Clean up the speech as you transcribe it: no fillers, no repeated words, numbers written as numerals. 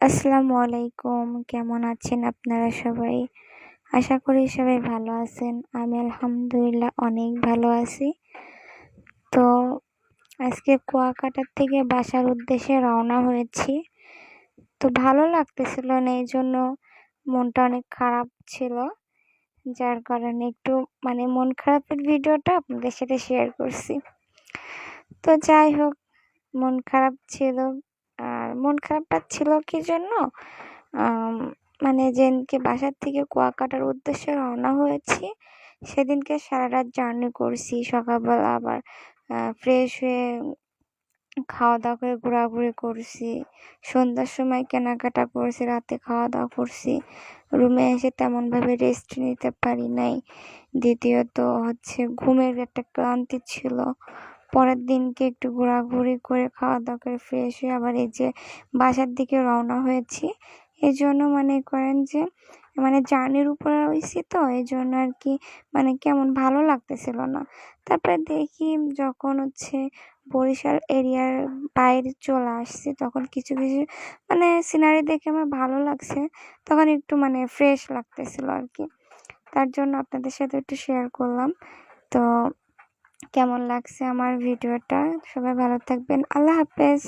আসসালামু আলাইকুম। কেমন আছেন আপনারা সবাই? আশা করি সবাই ভালো আছেন। আমি আলহামদুলিল্লাহ অনেক ভালো আছি। তো আজকে কুয়াকাটার থেকে বাসার উদ্দেশ্যে রওনা হয়েছি। তো ভালো লাগতেছিল না, এইজন্য মনটা অনেক খারাপ ছিল। যার কারণে একটু মন খারাপের ভিডিওটা আপনাদের সাথে শেয়ার করছি। তো যাই হোক, মন খারাপ ছিল। আর মন খারাপটা ছিল কি জন্য? আম যেদিনকে বাসার থেকে কুয়াকাটার উদ্দেশ্যে রওনা হয়েছি, সেদিনকে সারারাত জার্নি করছি। সকালবেলা আবার ফ্রেশ হয়ে খাওয়া-দাওয়া করে ঘোরাঘুরি করছি। সন্ধ্যার সময় কেনাকাটা করছি, রাতে খাওয়া-দাওয়া করছি। রুমে এসে তেমনভাবে রেস্ট নিতে পারি নাই। দ্বিতীয়ত ঘুমের একটা ক্লান্তি ছিল। পরের দিনকে একটু ঘোরাঘুরি করে খাওয়া-দাওয়া করে ফ্রেশ হয়ে আবার এই যে বাসার দিকে রওনা হয়েছি। এজন্য মনে করেন যে জার্নির উপরে রইছি, তো এজন্য আরকি কেমন ভালো লাগতেছিল না। তারপরে দেখি যখন বরিশাল এরিয়ার বাইরে চলে আসছি, তখন কিছু সিনারি দেখে আমার ভালো লাগছে। তখন একটু ফ্রেশ লাগতেছিল আরকি। তার জন্য আপনাদের সাথে একটু শেয়ার করলাম। তো কেমন লাগছে আমার ভিডিওটা? সবাই ভালো থাকবেন। আল্লাহ হাফেজ।